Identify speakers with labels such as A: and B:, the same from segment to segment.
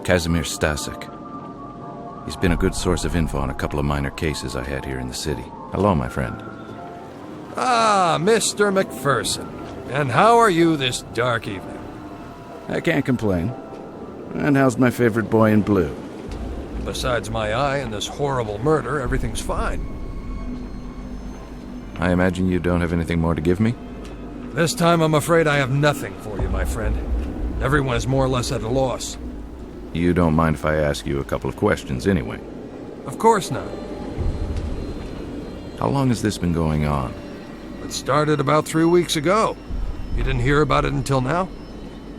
A: Kazimir Stasek. He's been a good source of info on a couple of minor cases I had here in the city. Hello, my friend.
B: Ah, Mr. McPherson. And how are you this dark evening?
A: I can't complain. And how's my favorite boy in blue?
B: Besides my eye and this horrible murder, everything's fine.
A: I imagine you don't have anything more to give me?
B: This time I'm afraid I have nothing for you, my friend. Everyone is more or less at a loss.
A: You don't mind if I ask you a couple of questions anyway?
B: Of course not.
A: How long has this been going on?
B: It started about 3 weeks ago. You didn't hear about it until now?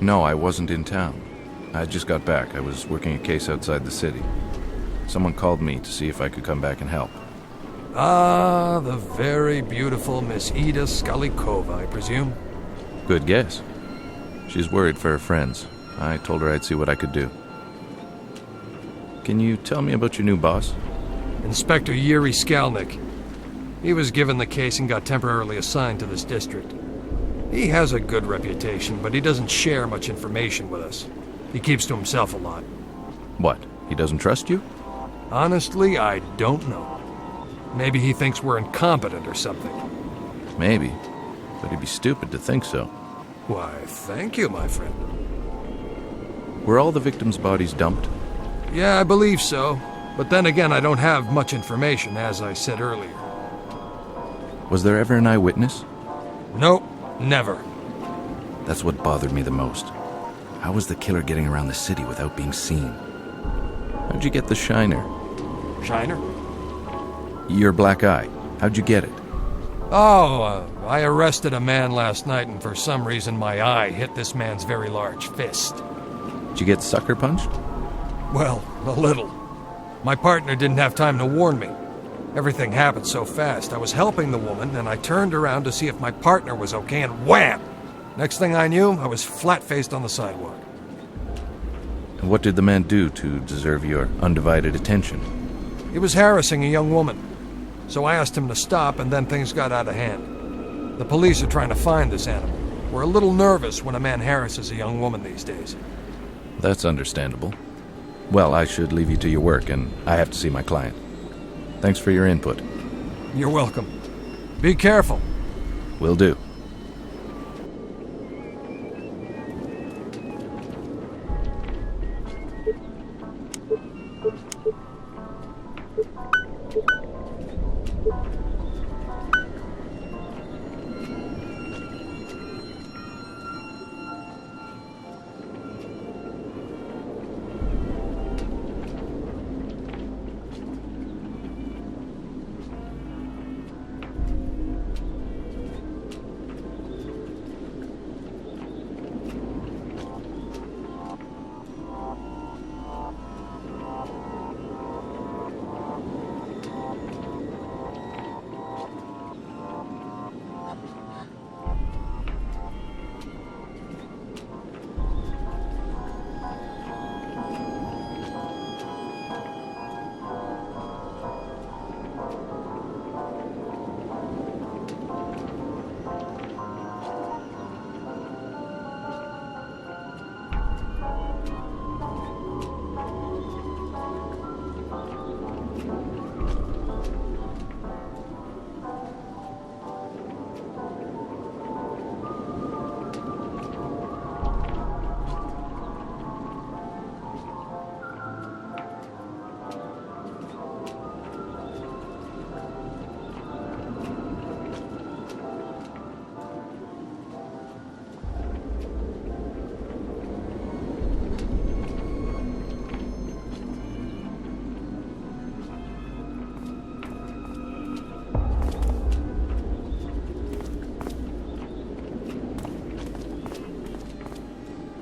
A: No, I wasn't in town. I just got back. I was working a case outside the city. Someone called me to see if I could come back and help.
B: Ah, the very beautiful Miss Ida Skalikova, I presume?
A: Good guess. She's worried for her friends. I told her I'd see what I could do. Can you tell me about your new boss?
B: Inspector Yuri Skalnik. He was given the case and got temporarily assigned to this district. He has a good reputation, but he doesn't share much information with us. He keeps to himself a lot.
A: What? He doesn't trust you?
B: Honestly, I don't know. Maybe he thinks we're incompetent or something.
A: Maybe, but he'd be stupid to think so.
B: Why, thank you, my friend.
A: Were all the victims' bodies dumped?
B: Yeah, I believe so. But then again, I don't have much information, as I said earlier.
A: Was there ever an eyewitness?
B: Nope, never.
A: That's what bothered me the most. How was the killer getting around the city without being seen? How'd you get the shiner?
B: Shiner?
A: Your black eye. How'd you get it?
B: Oh, I arrested a man last night, and for some reason my eye hit this man's very large fist.
A: Did you get sucker punched?
B: Well, a little. My partner didn't have time to warn me. Everything happened so fast. I was helping the woman, and I turned around to see if my partner was okay, and wham! Next thing I knew, I was flat-faced on the sidewalk.
A: And what did the man do to deserve your undivided attention?
B: He was harassing a young woman. So I asked him to stop, and then things got out of hand. The police are trying to find this animal. We're a little nervous when a man harasses a young woman these days.
A: That's understandable. Well, I should leave you to your work, and I have to see my client. Thanks for your input.
B: You're welcome. Be careful.
A: Will do.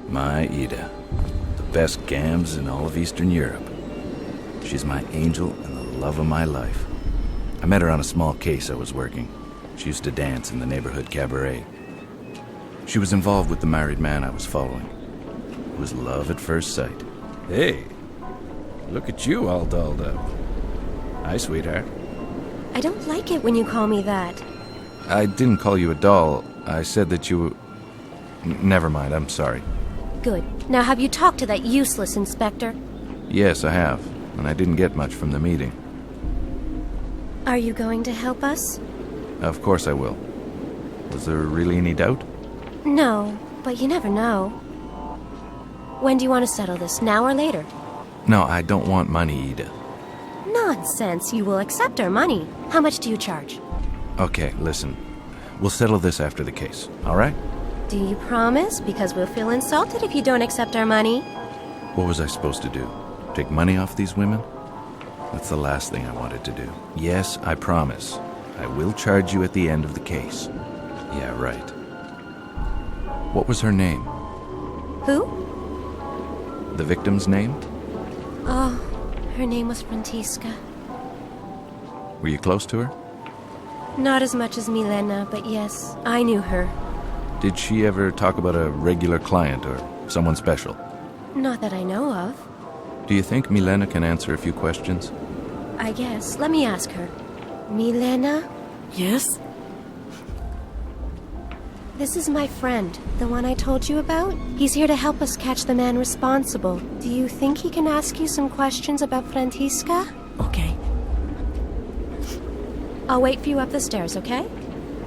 A: My Ida. The best gams in all of Eastern Europe. She's my angel and the love of my life. I met her on a small case I was working. She used to dance in the neighborhood cabaret. She was involved with the married man I was following. It was love at first sight. Hey, look at you all dolled up. Hi, sweetheart.
C: I don't like it when you call me that.
A: I didn't call you a doll. I said that you... Never mind, I'm sorry.
C: Good. Now have you talked to that useless inspector?
A: Yes, I have, and I didn't get much from the meeting.
C: Are you going to help us?
A: Of course I will. Was there really any doubt?
C: No, but you never know. When do you want to settle this, now or later?
A: No, I don't want money, Ida.
C: Nonsense, you will accept our money. How much do you charge?
A: Okay, listen. We'll settle this after the case, all right?
C: Do you promise? Because we'll feel insulted if you don't accept our money.
A: What was I supposed to do? Take money off these women? That's the last thing I wanted to do. Yes, I promise. I will charge you at the end of the case. Yeah, right. What was her name?
C: Who?
A: The victim's name?
C: Oh, her name was Francisca.
A: Were you close to her?
C: Not as much as Milena, but yes, I knew her.
A: Did she ever talk about a regular client or someone special?
C: Not that I know of.
A: Do you think Milena can answer a few questions?
C: I guess. Let me ask her. Milena?
D: Yes?
C: This is my friend, the one I told you about. He's here to help us catch the man responsible. Do you think he can ask you some questions about Francisca?
D: Okay.
C: I'll wait for you up the stairs, okay?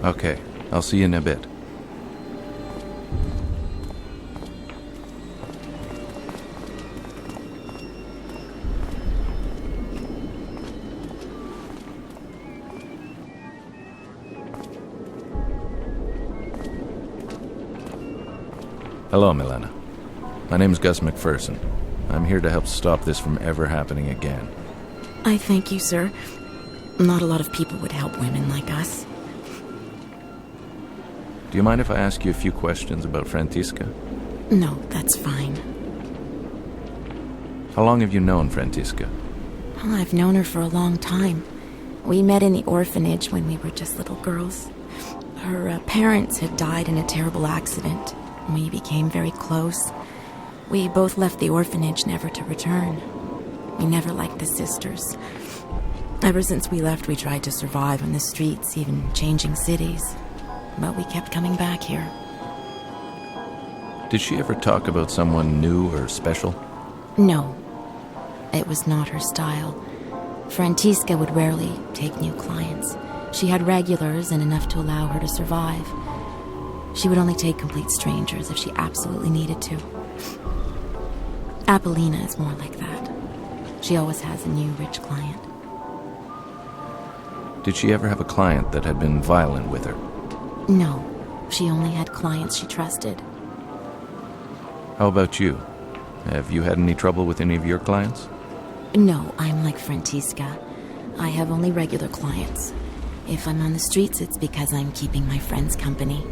A: Okay, I'll see you in a bit. Hello, Milena. My name's Gus McPherson. I'm here to help stop this from ever happening again.
D: I thank you, sir. Not a lot of people would help women like us.
A: Do you mind if I ask you a few questions about Francisca?
D: No, that's fine.
A: How long have you known Francisca?
D: Well, I've known her for a long time. We met in the orphanage when we were just little girls. Her parents had died in a terrible accident. We became very close. We both left the orphanage never to return. We never liked the sisters. Ever since we left, we tried to survive on the streets, even changing cities. But we kept coming back here.
A: Did she ever talk about someone new or special?
D: No. It was not her style. Francisca would rarely take new clients. She had regulars and enough to allow her to survive. She would only take complete strangers if she absolutely needed to. Alpinia is more like that. She always has a new rich client.
A: Did she ever have a client that had been violent with her?
D: No. She only had clients she trusted.
A: How about you? Have you had any trouble with any of your clients?
D: No, I'm like Francisca. I have only regular clients. If I'm on the streets, it's because I'm keeping my friends company.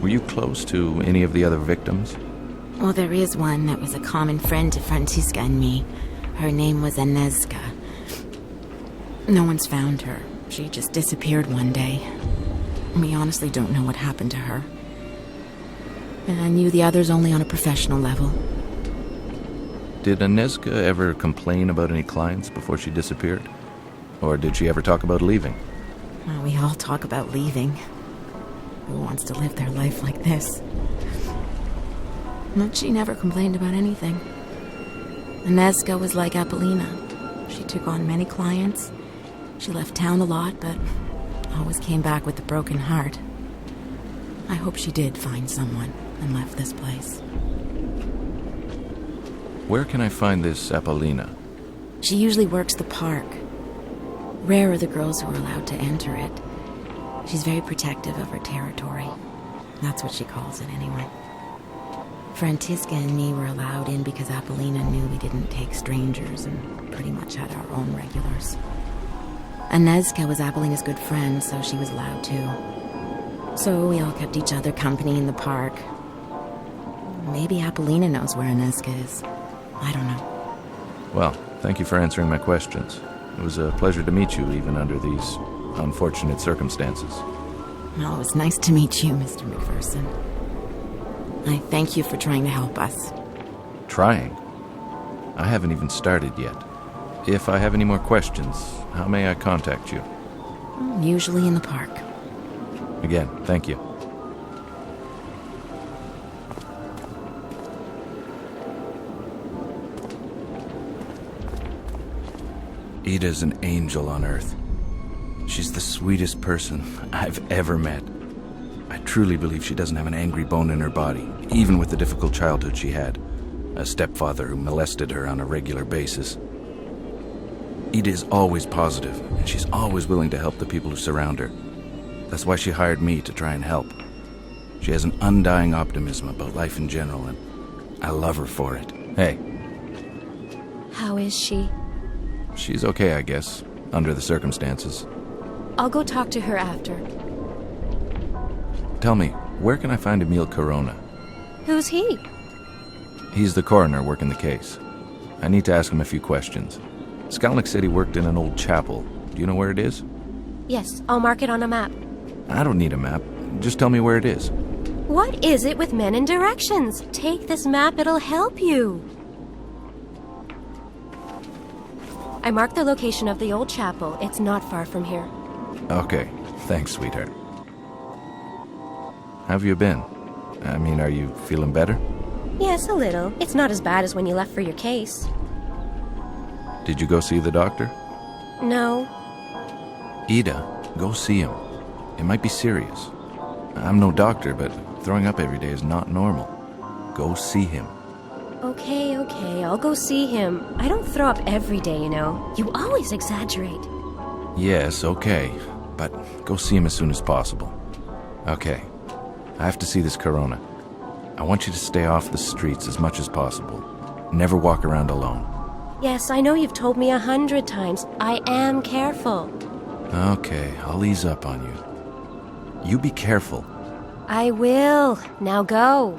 A: Were you close to any of the other victims?
D: Well, there is one that was a common friend to Francisca and me. Her name was Inezka. No one's found her. She just disappeared one day. We honestly don't know what happened to her. And I knew the others only on a professional level.
A: Did Inezka ever complain about any clients before she disappeared? Or did she ever talk about leaving?
D: Well, we all talk about leaving. Who wants to live their life like this? But she never complained about anything. Inezka was like Alpinia. She took on many clients. She left town a lot, but always came back with a broken heart. I hope she did find someone and left this place.
A: Where can I find this Alpinia?
D: She usually works the park. Rare are the girls who are allowed to enter it. She's very protective of her territory. That's what she calls it, anyway. Francisca and me were allowed in because Alpinia knew we didn't take strangers and pretty much had our own regulars. Inezka was Alpinia's good friend, so she was allowed too. So we all kept each other company in the park. Maybe Alpinia knows where Inezka is. I don't know.
A: Well, thank you for answering my questions. It was a pleasure to meet you, even under these unfortunate circumstances.
D: Well, it was nice to meet you, Mr. McPherson. I thank you for trying to help us.
A: Trying? I haven't even started yet. If I have any more questions, how may I contact you?
D: Usually in the park.
A: Again, thank you. Ida's an angel on Earth. She's the sweetest person I've ever met. I truly believe she doesn't have an angry bone in her body, even with the difficult childhood she had. A stepfather who molested her on a regular basis. Ida is always positive, and she's always willing to help the people who surround her. That's why she hired me to try and help. She has an undying optimism about life in general, and I love her for it. Hey.
C: How is she?
A: She's okay, I guess, under the circumstances.
C: I'll go talk to her after.
A: Tell me, where can I find Emil Corona?
C: Who's he?
A: He's the coroner working the case. I need to ask him a few questions. Skalnik said he worked in an old chapel. Do you know where it is?
C: Yes, I'll mark it on a map.
A: I don't need a map. Just tell me where it is.
C: What is it with men and directions? Take this map, it'll help you. I marked the location of the old chapel. It's not far from here.
A: Okay, thanks, sweetheart. How have you been? I mean, are you feeling better?
C: Yes, a little. It's not as bad as when you left for your case.
A: Did you go see the doctor?
C: No.
A: Ida, go see him. It might be serious. I'm no doctor, but throwing up every day is not normal. Go see him.
C: Okay, I'll go see him. I don't throw up every day, you know. You always exaggerate.
A: Yes, okay. But go see him as soon as possible. Okay. I have to see this corona. I want you to stay off the streets as much as possible. Never walk around alone.
C: Yes, I know you've told me 100 times. I am careful.
A: Okay, I'll ease up on you. You be careful.
C: I will. Now go.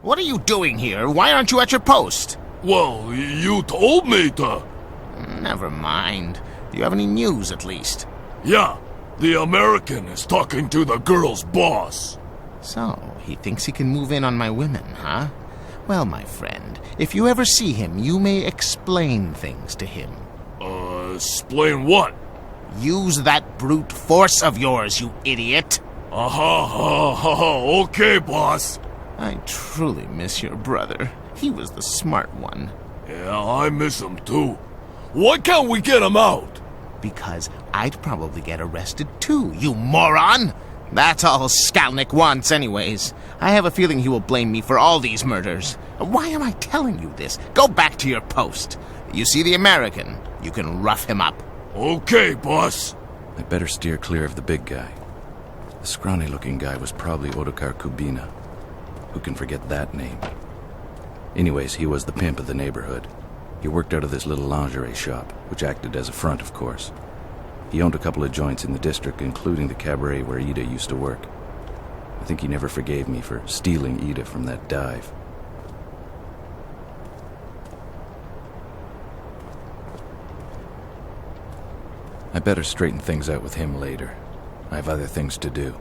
E: What are you doing here? Why aren't you at your post?
F: Well, you told me to.
E: Never mind. Do you have any news, at least?
F: Yeah, the American is talking to the girl's boss.
E: So, he thinks he can move in on my women, huh? Well, my friend, if you ever see him, you may explain things to him.
F: Explain what?
E: Use that brute force of yours, you idiot!
F: Okay, boss.
E: I truly miss your brother. He was the smart one.
F: Yeah, I miss him too. Why can't we get him out?
E: Because I'd probably get arrested too, you moron! That's all Skalnik wants anyways. I have a feeling he will blame me for all these murders. Why am I telling you this? Go back to your post. You see the American? You can rough him up.
F: Okay, boss.
A: I'd better steer clear of the big guy. The scrawny-looking guy was probably Ottokar Kubina. Who can forget that name? Anyways, he was the pimp of the neighborhood. He worked out of this little lingerie shop, which acted as a front, of course. He owned a couple of joints in the district, including the cabaret where Ida used to work. I think he never forgave me for stealing Ida from that dive. I better straighten things out with him later. I have other things to do.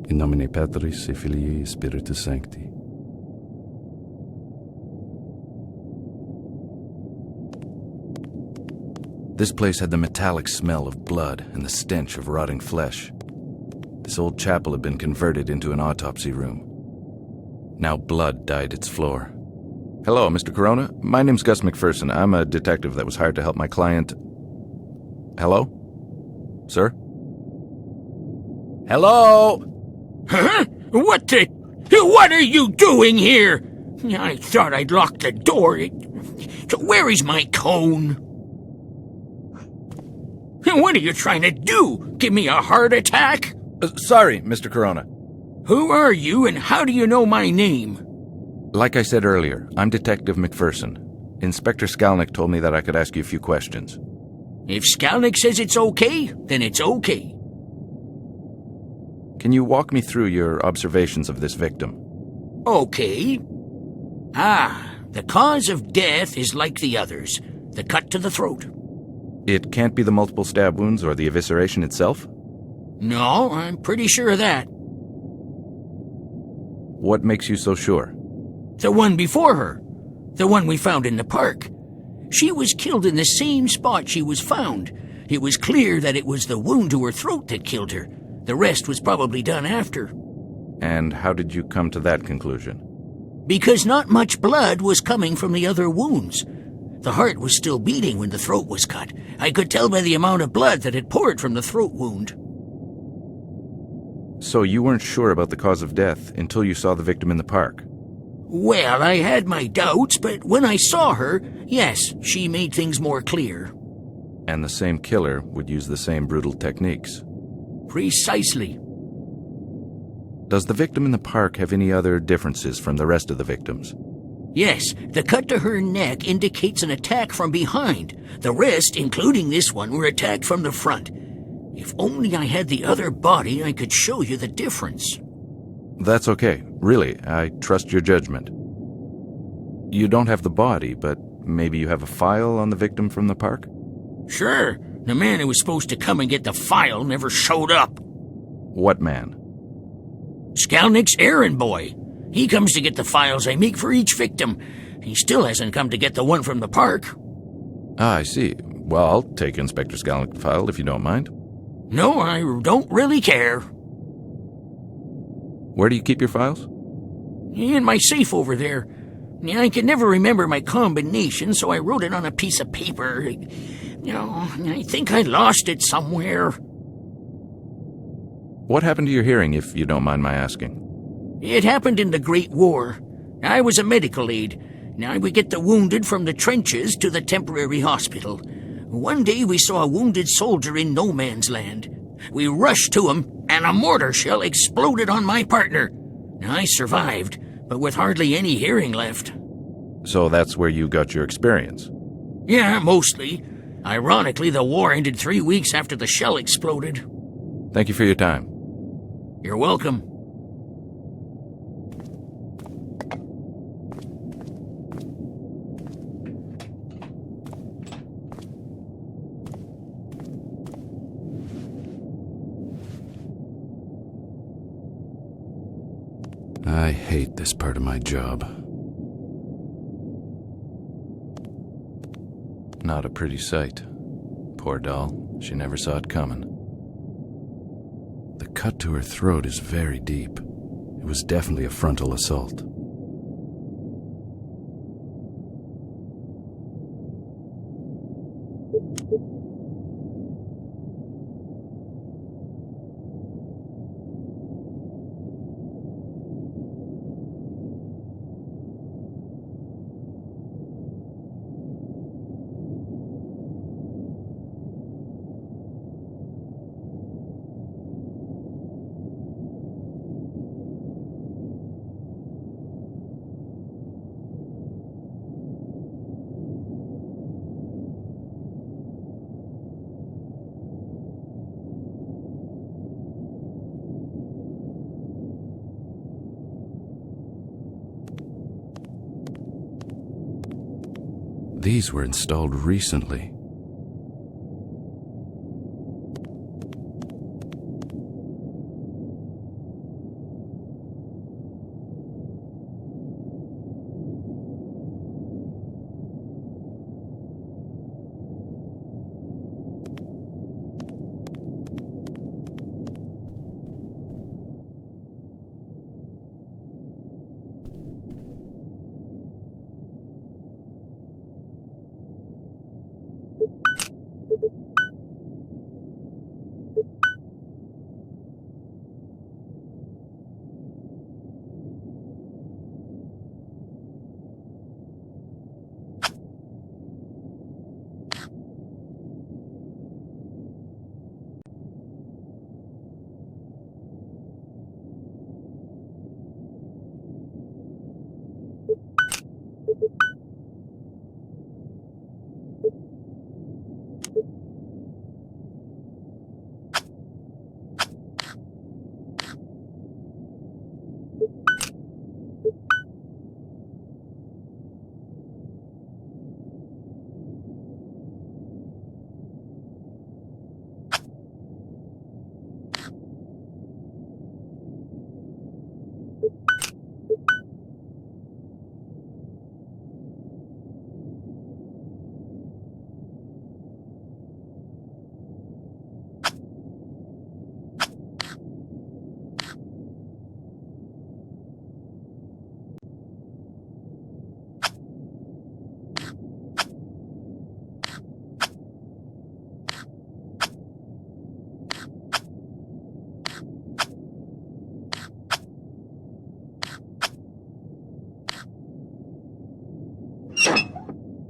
A: In nomine Patris et Filii et Spiritus Sancti. This place had the metallic smell of blood and the stench of rotting flesh. This old chapel had been converted into an autopsy room. Now blood dyed its floor. Hello, Mr. Corona. My name's Gus McPherson. I'm a detective that was hired to help my client... Hello? Sir? Hello?
G: Huh? What are you doing here? I thought I'd locked the door. So where is my cone? What are you trying to do? Give me a heart attack?
A: Sorry, Mr. Corona.
G: Who are you and how do you know my name?
A: Like I said earlier, I'm Detective McPherson. Inspector Skalnick told me that I could ask you a few questions.
G: If Skalnick says it's okay, then it's okay.
A: Can you walk me through your observations of this victim?
G: Okay. The cause of death is like the others. The cut to the throat.
A: It can't be the multiple stab wounds or the evisceration itself?
G: No, I'm pretty sure of that.
A: What makes you so sure?
G: The one before her. The one we found in the park. She was killed in the same spot she was found. It was clear that it was the wound to her throat that killed her. The rest was probably done after.
A: And how did you come to that conclusion?
G: Because not much blood was coming from the other wounds. The heart was still beating when the throat was cut. I could tell by the amount of blood that had poured from the throat wound.
A: So you weren't sure about the cause of death until you saw the victim in the park?
G: Well, I had my doubts, but when I saw her, yes, she made things more clear.
A: And the same killer would use the same brutal techniques?
G: Precisely.
A: Does the victim in the park have any other differences from the rest of the victims?
G: Yes, the cut to her neck indicates an attack from behind. The rest, including this one, were attacked from the front. If only I had the other body, I could show you the difference.
A: That's okay. Really, I trust your judgment. You don't have the body, but maybe you have a file on the victim from the park?
G: Sure. The man who was supposed to come and get the file never showed up.
A: What man?
G: Skalnick's errand boy. He comes to get the files I make for each victim. He still hasn't come to get the one from the park.
A: I see. Well, I'll take Inspector Skalnick's file if you don't mind.
G: No, I don't really care.
A: Where do you keep your files?
G: In my safe over there. I could never remember my combination, so I wrote it on a piece of paper. I think I lost it somewhere.
A: What happened to your hearing, if you don't mind my asking?
G: It happened in the Great War. I was a medical aide. Now we get the wounded from the trenches to the temporary hospital. One day we saw a wounded soldier in no man's land. We rushed to him, and a mortar shell exploded on my partner. I survived, but with hardly any hearing left.
A: So that's where you got your experience?
G: Yeah, mostly. Ironically, the war ended 3 weeks after the shell exploded.
A: Thank you for your time.
G: You're welcome.
A: I hate this part of my job. Not a pretty sight. Poor doll. She never saw it coming. The cut to her throat is very deep. It was definitely a frontal assault. These were installed recently.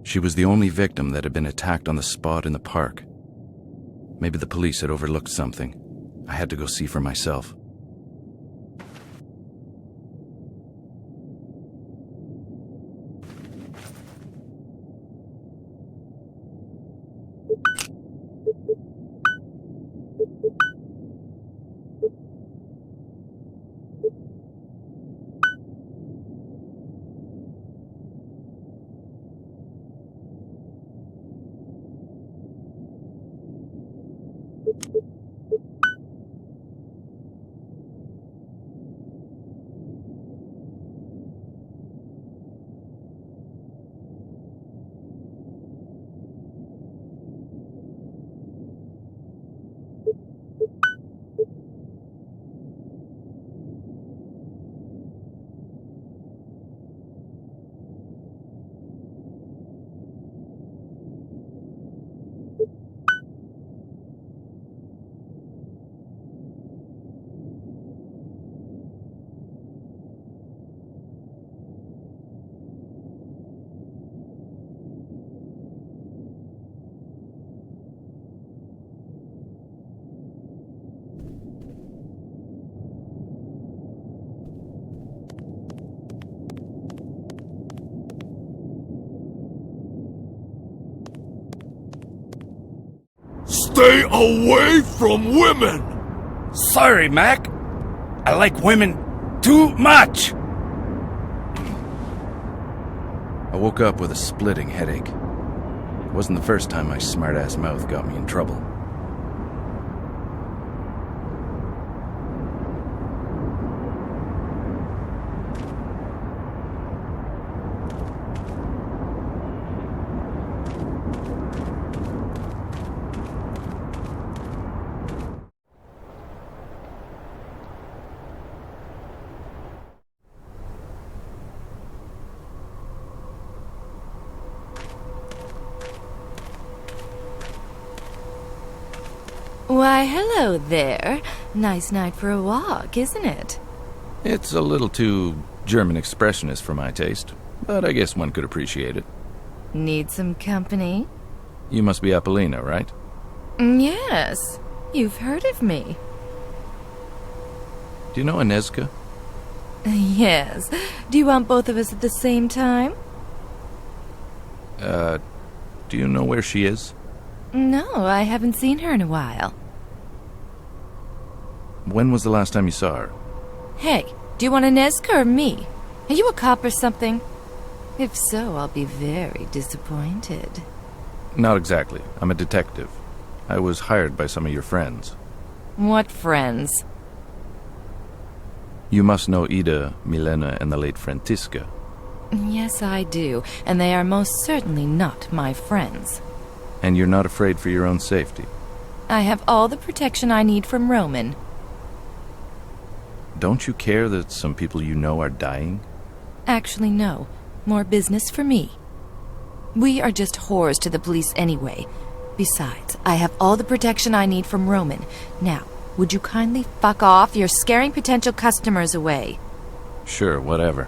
A: She was the only victim that had been attacked on the spot in the park. Maybe the police had overlooked something. I had to go see for myself.
F: Stay away from women!
A: Sorry, Mac. I like women too much. I woke up with a splitting headache. It wasn't the first time my smart-ass mouth got me in trouble.
D: Why, hello there. Nice night for a walk, isn't it?
A: It's a little too German expressionist for my taste, but I guess one could appreciate it.
D: Need some company?
A: You must be Alpinia, right?
D: Yes. You've heard of me.
A: Do you know Inezka?
D: Yes. Do you want both of us at the same time?
A: Do you know where she is?
D: No, I haven't seen her in a while.
A: When was the last time you saw her?
D: Hey, do you want Inezka or me? Are you a cop or something? If so, I'll be very disappointed.
A: Not exactly. I'm a detective. I was hired by some of your friends.
D: What friends?
A: You must know Ida, Milena, and the late Francisca.
D: Yes, I do, and they are most certainly not my friends.
A: And you're not afraid for your own safety?
D: I have all the protection I need from Roman.
A: Don't you care that some people you know are dying?
D: Actually, no. More business for me. We are just whores to the police anyway. Besides, I have all the protection I need from Roman. Now, would you kindly fuck off? You're scaring potential customers away.
A: Sure, whatever.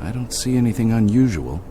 A: I don't see anything unusual.